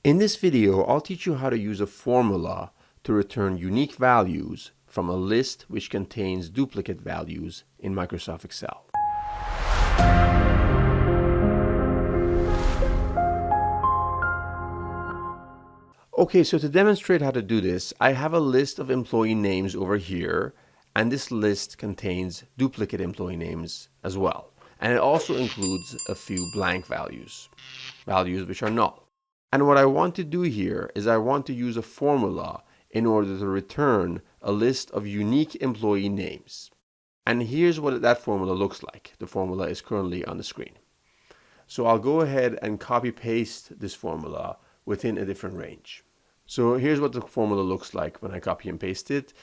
In this video, I'll teach you how to use a formula to return unique values from a list which contains duplicate values in Microsoft Excel. Okay, so to demonstrate how to do this, I have a list of employee names over here, and this list contains duplicate employee names as well. And it also includes a few blank values which are null. And what I want to do here is I want to use a formula in order to return a list of unique employee names. And here's what that formula looks like. The formula is currently on the screen. So I'll go ahead and copy paste this formula within a different range. So here's what the formula looks like when I copy and paste it.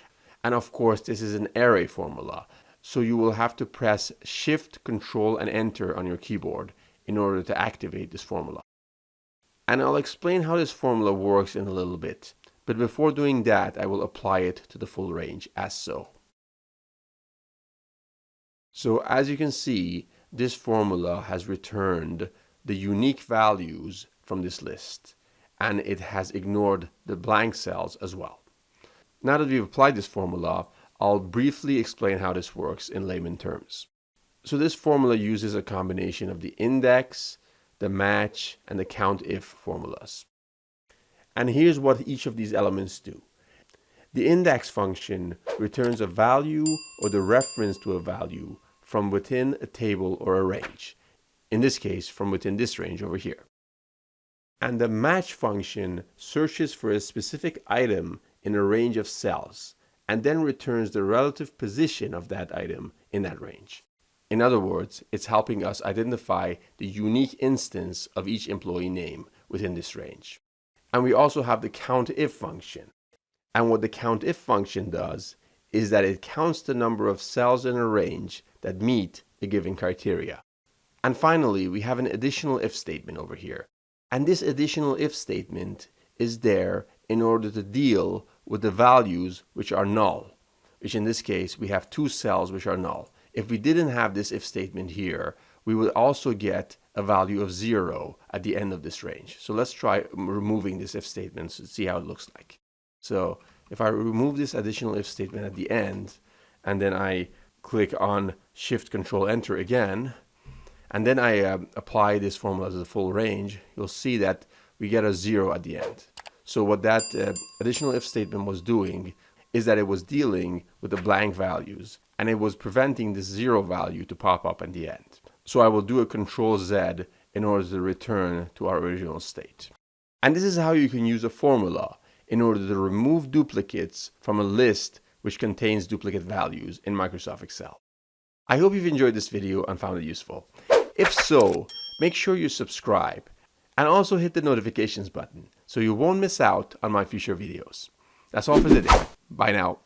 And of course, this is an array formula. So you will have to press Shift, Control, and Enter on your keyboard in order to activate this formula. And I'll explain how this formula works in a little bit. But before doing that, I will apply it to the full range as so. So as you can see, this formula has returned the unique values from this list, and it has ignored the blank cells as well. Now that we've applied this formula, I'll briefly explain how this works in layman terms. So this formula uses a combination of the index, the match, and the COUNTIF formulas. And here's what each of these elements do. The index function returns a value or the reference to a value from within a table or a range. In this case, from within this range over here. And the match function searches for a specific item in a range of cells and then returns the relative position of that item in that range. In other words, it's helping us identify the unique instance of each employee name within this range. And we also have the COUNTIF function. And what the COUNTIF function does is that it counts the number of cells in a range that meet a given criteria. And finally, we have an additional if statement over here. And this additional if statement is there in order to deal with the values which are null, which in this case we have two cells which are null. If we didn't have this if statement here, we would also get a value of 0 at the end of this range. So let's try removing this if statement to see how it looks like. So if I remove this additional if statement at the end, and then I click on Shift, Control, Enter again, and then I apply this formula to the full range, you'll see that we get a 0 at the end. So what that additional if statement was doing is that it was dealing with the blank values, and it was preventing this 0 value to pop up at the end. So I will do a Control Z in order to return to our original state. And this is how you can use a formula in order to remove duplicates from a list which contains duplicate values in Microsoft Excel. I hope you've enjoyed this video and found it useful. If so, make sure you subscribe and also hit the notifications button so you won't miss out on my future videos. That's all for today. Bye now.